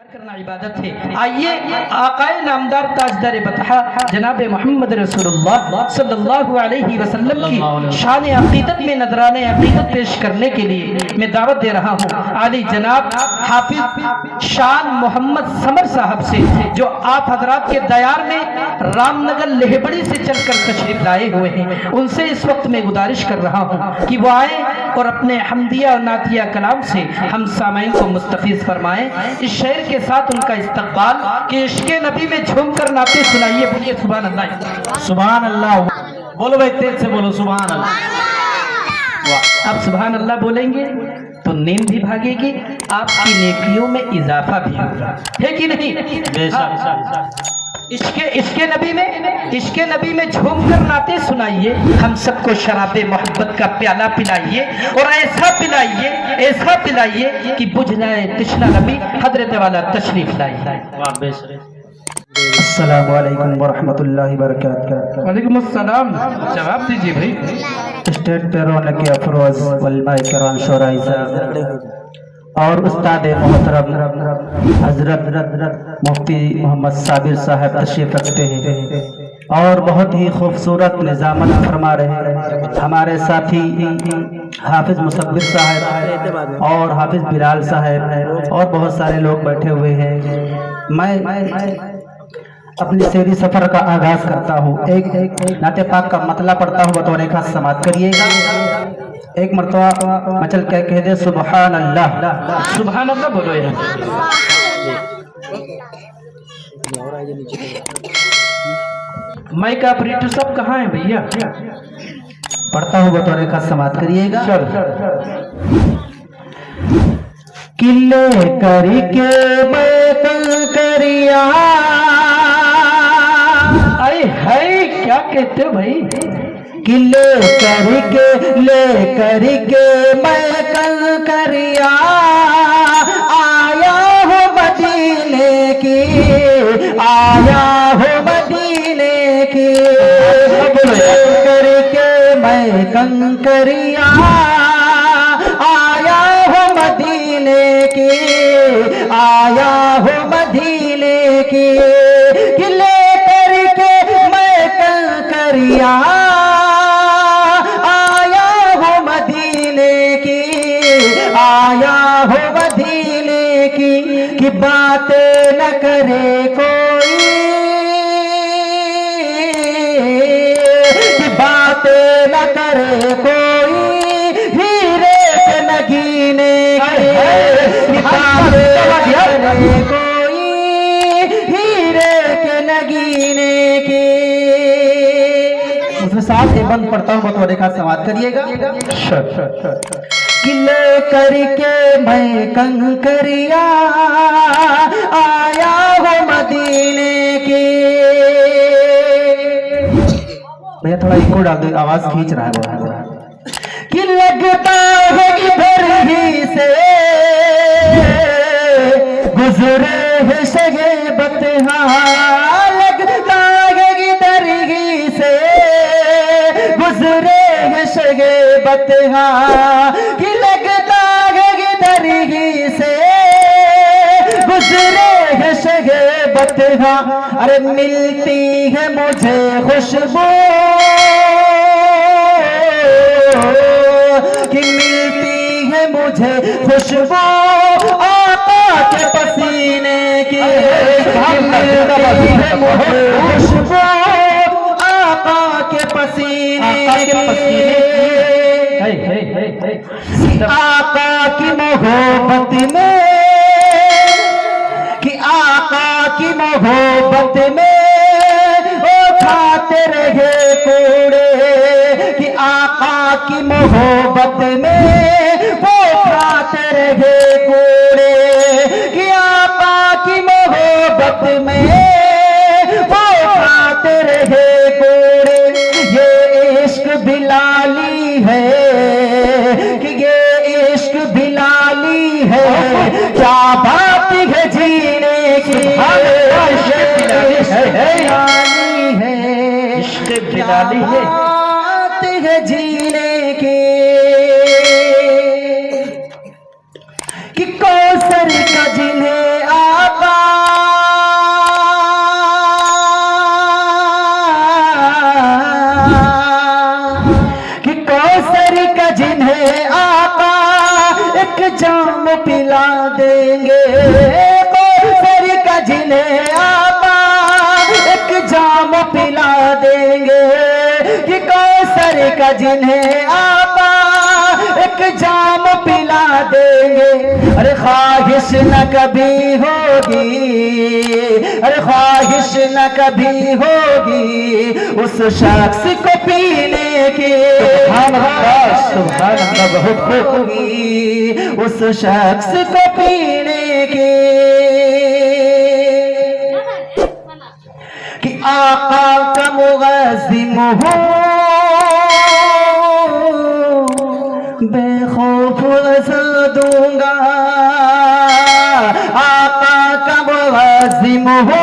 करना इबादत है। आइए आकाए नामदार ताजदार बतहा जनाब मोहम्मद रसूलुल्लाह सल्लल्लाहु अलैहि वसल्लम की शान अकीदत में नजराने अकीदत पेश करने के लिए मैं दावत दे रहा हूँ आली जनाब हाफिज शान मोहम्मद समर साहब से, जो आप हजरात के दयार में रामनगर लेहबड़ी से चलकर तशरीफ लाए हुए हैं। उनसे इस वक्त मैं गुजारिश कर रहा हूँ कि वो आए और अपने हमदिया और नातिया कलाम से हम सामाइन को मुस्तफीज फरमाएं। इस शेर के साथ उनका इस्तकबाल कि इश्क़े नबी में झूम कर नाते सुनाइए। बोलिए सुभान अल्लाह। सुभान अल्लाह। बोलो भाई, तेज से बोलो सुभान अल्लाह। आप सुभान अल्लाह बोलेंगे तो नींद भी भागेगी, आपकी नेकियों में इजाफा भी होगा, है कि नहीं? इश्क़े नबी में झूम कर नाते सुनाइए। हम सबको शराबे मोहब्बत का प्याला पिलाइए और ऐसा पिलाइए कि बुझ जाए तिश्ना। नबी हजरत वाला तशरीफ लाइए। अस्सलामु अलैकुम वरहमतुल्लाहि वबरकातुहू। वालेकुम अस्सलाम। जवाब दीजिए भाई। स्टेट पैरोन के अफरोज वलमाए किराम शोराई साहब और उस्ताद मोहतरम हजरत मुफ्ती मोहम्मद साबिर साहब तशरीफ रखते हैं और बहुत ही खूबसूरत निजामत फरमा रहे हैं। हमारे साथी हाफिज मुसब्बिर साहब और हाफिज बिलाल साहब और बहुत सारे लोग बैठे हुए हैं। मैं अपनी शेरी सफर का आगाज करता हूँ। एक नाते पाक का मतला पढ़ता हूँ, बतौर एक हाथ समात करिएगा। एक मरतबा मचल के कह दे सुभान अल्लाह। सुभान अल्लाह बोलो यार। माइक ऑपरेटर सब कहाँ है भैया? पढ़ता हूँ, बतौर एक हाथ समात करिएगा। किले करके मैं कंकरिया है, क्या कहते हो भाई? किले करके मैं कंकरिया आया हो मदीने की, आया हो मदीने की। करके मैं कंकरिया आया हो मदीने की, आया हो मदीने की। किले कंकरिया आया हो मदीने की, आया हो मदीने की बातें न करे कोई, कि बातें न करे कोई हीरे के नगीने की, बातें न करे कोई हीरे के नगीने की। साथ बंद पढ़ता हूँ, बतौर एक हाथ समात करिएगा। किले करके मैं कंकरिया आया हो मदीने की। भैया थोड़ा इको डाल दो, आवाज खींच रहा है। कि लगता है इधर ही से गुजरे है शगे बतहा, लगता है इधर ही से गुजरे है शगे बतहा, कि लगता है इधर ही से गुजरे है शगे बतहा। अरे मिलती है मुझे खुशबू, कि मिलती है मुझे खुशबू आका के पसीने की, मिलती है मुझे खुशबू आका के पसीने की। आका की मोहब्बत में, कि आका की मोहब्बत में ओ खाते रहे कूड़े, कि आका की मोहब्बत में वो खाते रहे कूड़े, कि आका की मोहब्बत में वो खाते रहे कूड़े। ये इश्क बिलाली है, कि ये इश्क बिलाली है, क्या बात है जीने की। इश्क़ बिलाली है, बात है जीने की। कि कौसर का जिन्हें आप कि कौसर का जिन्हें आका एक जाम पिला देंगे। अरे ख्वाहिश न कभी होगी, अरे ख्वाहिश न कभी होगी उस शख्स को पीने की। सुभान अल्लाह, बहुत होगी उस शख्स को पीने की। कि आका का मुग़ज़्ज़िम हो बेखौफ अज़ा दूंगा। आका का मुग़ज़्ज़िम हो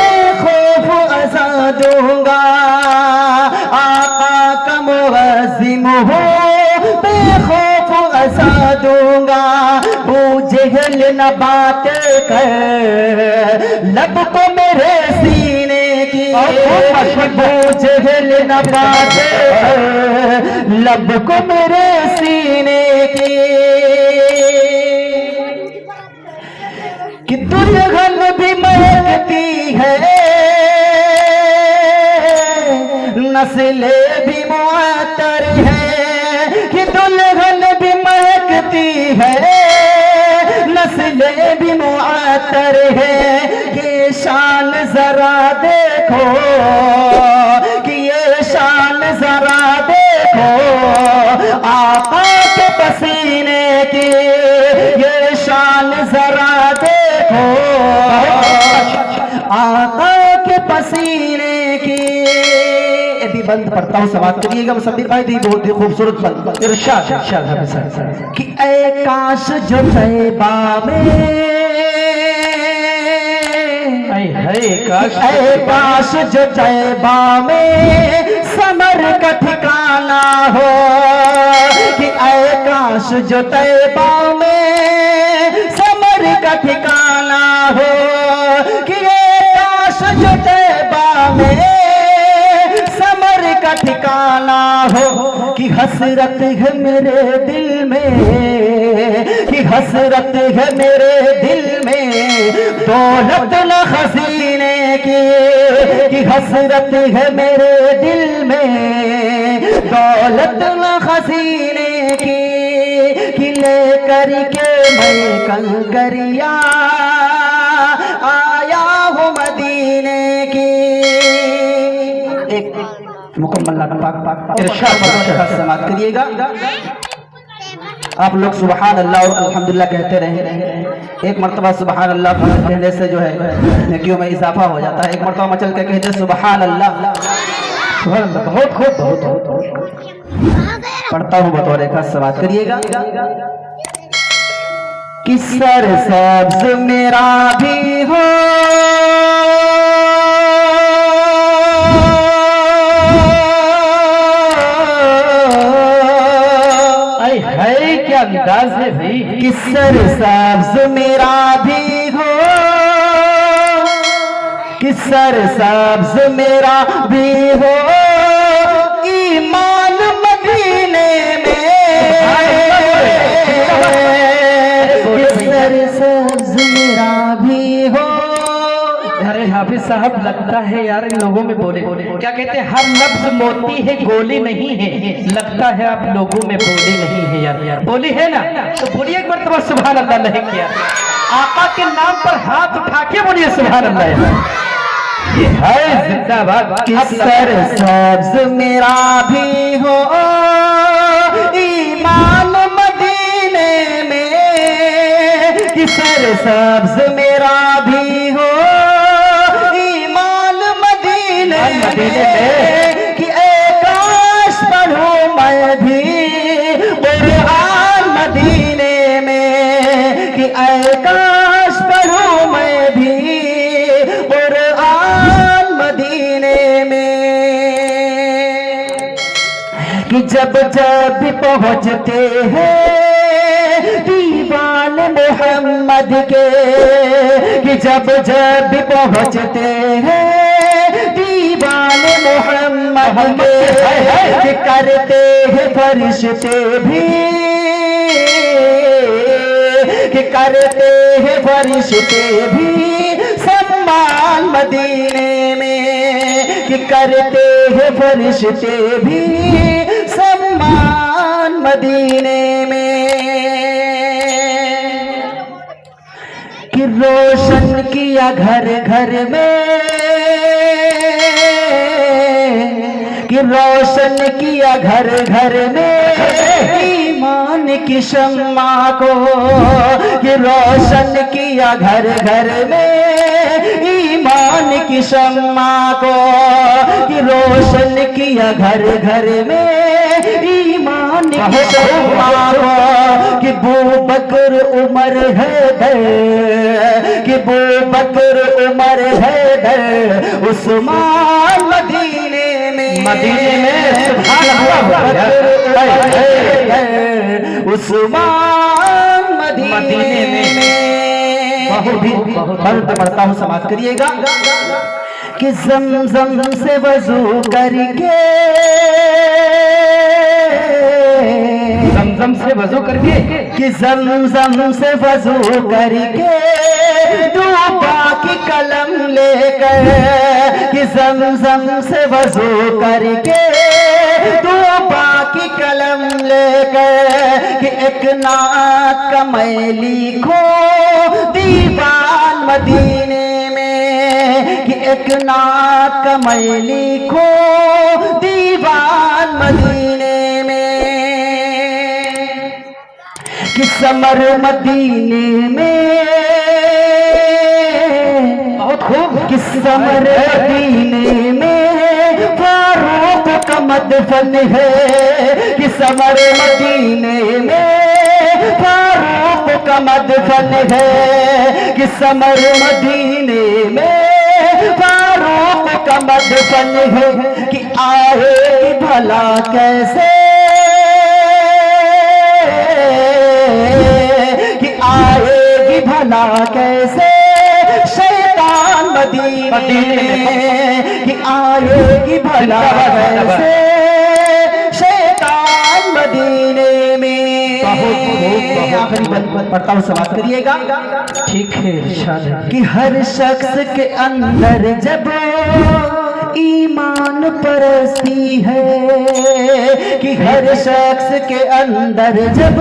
बेखौफ अज़ा दूंगा। आका का मुग़ज़्ज़िम हो बेखौफ अज़ा दूंगा। बूझे हिल न बात कर लब को मेरे सीने की। बूझे हिल न बात कर लब को मेरे सीने की। कि दुल्हन भी महकती है नस्लें भी मुअत्तर है। कि दुल्हन भी महकती है नस्लें भी मुअत्तर है। ये शान जरा देखो, कि ये शान जरा देखो आका के पसीने की। ये शान जरा देखो आका के पसीने की। यदि बंद पढ़ता हूँ समाप्त करिएगा मुसब्बिर भाई। दी बहुत ही खूबसूरत बंद इरशाद कि ऐ काश जो तैबा में, ऐ काश जो तैबा में समर का ठिकाना हो। कि ऐ काश जो तैबा में समर का ठिकाना हो। कि ऐ काश जो तैबा में समर का ठिकाना हो। कि हसरत है मेरे दिल में, कि हसरत है मेरे दिल में दौलत न खजीने की। कि हसरत है मेरे दिल में दौलत न खजीने की। कि लेकर के मैं कंकरिया आया हूँ मदीने की। एक मुकम्मल इरशाद समाप्त करिएगा। आप लोग सुबहान अल्लाह और अल्हम्दुलिल्लाह कहते रहे। एक मरतबा सुबहान अल्लाह कहने से जो है नेकियों में इजाफा हो जाता है। एक मरतबा मचल के कहते सुबहान अल्लाह। बहुत खूब, बहुत पढ़ता हूँ बतौर एक समाप्त करिएगा। कि सर सब्ज मेरा भी हो है क्या अंदाज है भाई। कि सर सब्ज मेरा भी हो, कि सर सब्ज मेरा भी हो ईमान मदीने में। कि सर सब्ज मेरा भी हो। अरे हाफिज साहब लगता है यार इन लोगों में बोले क्या कहते हैं, हर लफ्ज मोती है गोली नहीं है। लगता है आप लोगों में बोली नहीं है यार बोली है ना। तो बोलिए एक बार तो सुभान अल्लाह नहीं किया। आका के नाम पर हाथ उठा के बोलिए सुभान अल्लाह। ये है जिंदाबाद। कि सर सब्ज मेरा भी हो ईमान मदीने में। कि सर सब्ज मेरा भी हो कि काश पढ़ूं मैं भी कुरान मदीने में। कि काश पढ़ूं मैं भी कुरान मदीने में। कि जब जब भी पहुँचते हैं दीवान मोहम्मद के। कि जब जब भी पहुँचते हैं दीवान मोहम्मद के। करते हैं फरिश्ते भी, कि करते हैं फरिश्ते भी सम्मान मदीने में। कि करते हैं फरिश्ते भी सम्मान मदीने में, कि रोशन किया घर घर में, कि रोशन किया घर घर में ईमान की शम्मा को, कि रोशन किया घर घर में ईमान की शम्मा को, कि रोशन किया घर घर में ईमान की शम्मा को, कि बू बकर उमर हैदर, कि बू बकर उमर हैदर उस्मान मदीने में, मदीने में सुभान अल्लाह, उस्मान मदीने में। बहुत पढ़ता हूँ, समाज करिएगा। कि ज़मज़म से वज़ू करके, ज़मज़म से वज़ू करके, कि ज़मज़म से वज़ू करके डूबा की कलम लेकर, कि ज़मज़म से वज़ू करके डूबा की कलम लेकर, कि एक नात का मैं लिखो दीवान मदीने में, कि एक नात का मैं लिखो दीवान मदीने में, कि समर मदीने में, बहुत खूब, कि समर मदीने में फारूक का मदफन है, कि समर मदीने में फारूक का मदफन है, कि समर मदीने में फारूक का मदफन है, कि आए भला कैसे, कि आएगी भला कैसे शैतान मदीने में, कि आएगी भला कैसे शैतान मदीने में। आखिरी बंद पढ़ता हूँ, समाप्त करिएगा। ठीक है, इरशाद है। कि हर शख्स के अंदर जब ईमान परस्ती है, कि हर शख्स के अंदर जब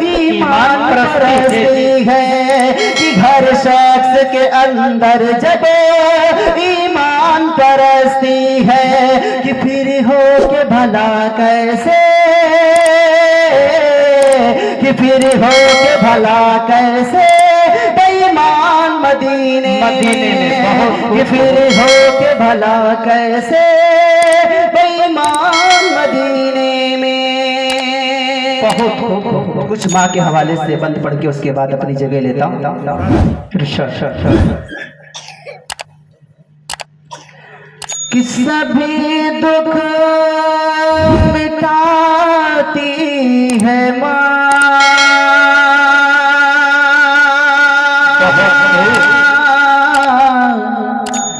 ईमान परस्ती है, कि हर शख्स के अंदर जब ईमान परस्ती है, कि फिर हो के भला कैसे, कि फिर हो के भला कैसे बेईमान मदीने में, कि फिर हो के भला कैसे बेईमान मदीने में। कुछ माँ के हवाले से बंद पढ़ के उसके बाद अपनी जगह लेता हूँ। कि सभी दुख मिटाती है माँ,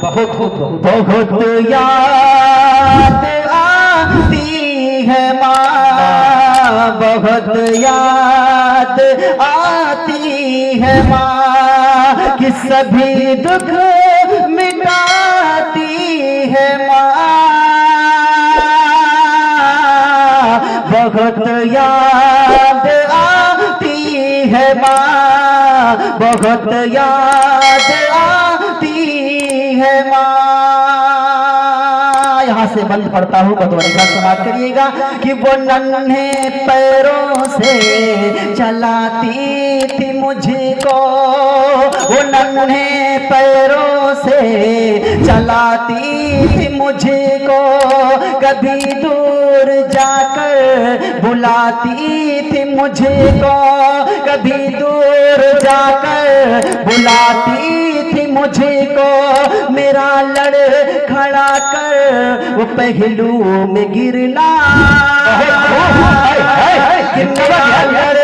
बहुत याद आती है माँ, बहुत याद आती है माँ, कि सभी दुख मिटाती है माँ, बहुत याद आती है माँ, बहुत याद आती है माँ। यहाँ से बंद पढ़ता हूँ, बतौरी का समाप्त करिएगा। कि वो नन्हे पैरों से चलाती थी मुझको, वो नन्हे पैरों से चलाती थी मुझको, कभी दूर जाकर बुलाती थी मुझको, कभी दूर जाकर बुलाती थी मुझको, मेरा लड़ खड़ा कर वो पहलू में गिरना, लड़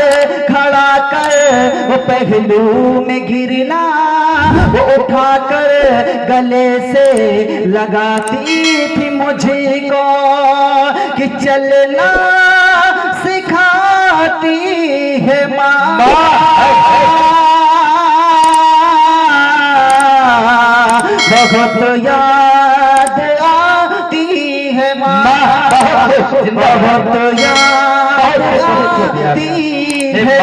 खड़ा कर वो पहलू में गिरना, वो उठाकर गले से लगाती थी मुझको, कि चलना सिखाती है माँ, बहुत याद बहुत याद आती है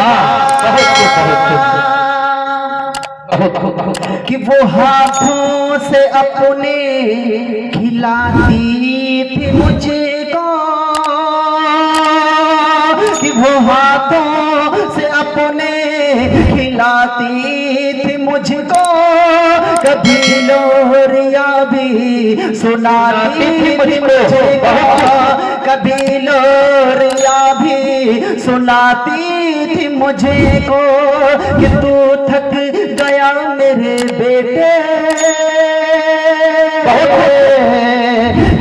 कि वो हाथों से अपने खिलाती थी मुझको, कि वो हाथों से अपने खिलाती थी मुझको, कभी लोरिया भी सुनाती थी मुझको, कभी लोरिया भी सुनाती थी मुझको, कि तू थक गया मेरे बेटे,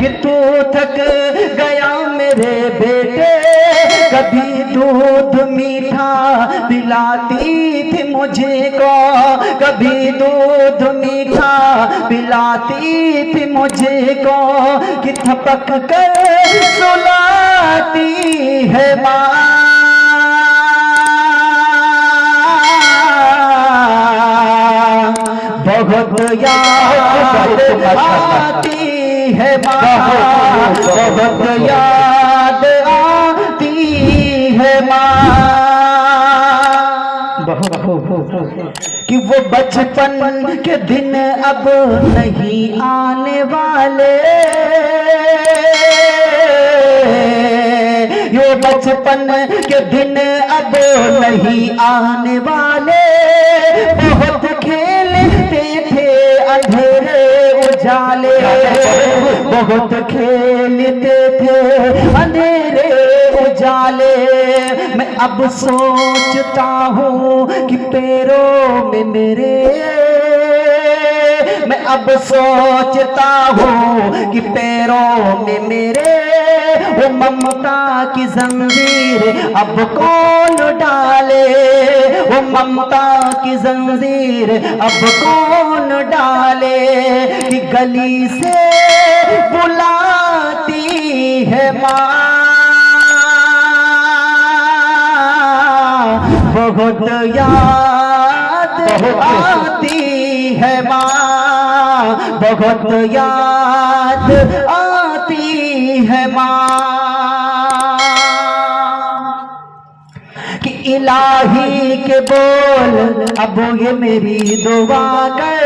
कि तू थक गया मेरे बेटे, कभी दूध मीठा पिलाती थी मुझको, कभी दूध मीठा पिलाती थी मुझको, कि थपक कर सुलाती है माँ, बहुत याद आती है माँ, बहुत याद आती है माँ, कि वो बचपन के दिन अब नहीं आने वाले, ये बचपन के दिन अब नहीं आने वाले, बहुत खेलते थे अंधेरे उजाले, बहुत खेलते थे अंधेरे उजाले, मैं अब सोचता हूँ कि पैरों में मेरे, मैं अब सोचता हूँ कि पैरों में मेरे वो ममता की जंजीर अब कौन डाले, वो ममता की जंजीर अब कौन डाले, कि गली से बुलाती है माँ, बहुत याद आती है माँ, बहुत याद आती है माँ, कि इलाही के बोल अब ये मेरी दुआ कर,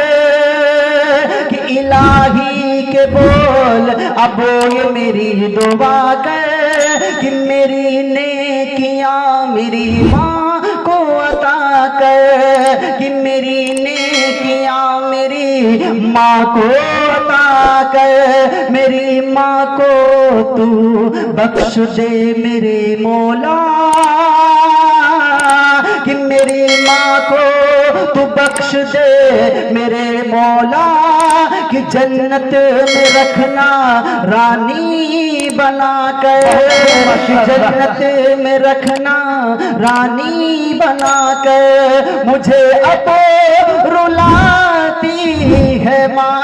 कि इलाही के बोल अब ये मेरी दुआ कर, कि मेरी नेकियां मेरी माँ को अता कर, कि मेरी नेकियां मेरी माँ को अता कर, मेरी माँ को तू बख्श दे मेरे मौला, कि मेरी माँ को तू बख्श दे मेरे मौला, कि जन्नत में रखना रानी बना कर, कि जन्नत में रखना रानी बना कर, मुझे अब रुलाती है माँ,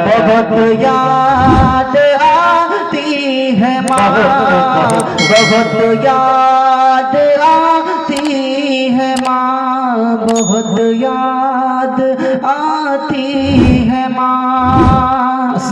बहुत याद आती है माँ, बहुत याद आती है माँ, बहुत याद आती है माँ।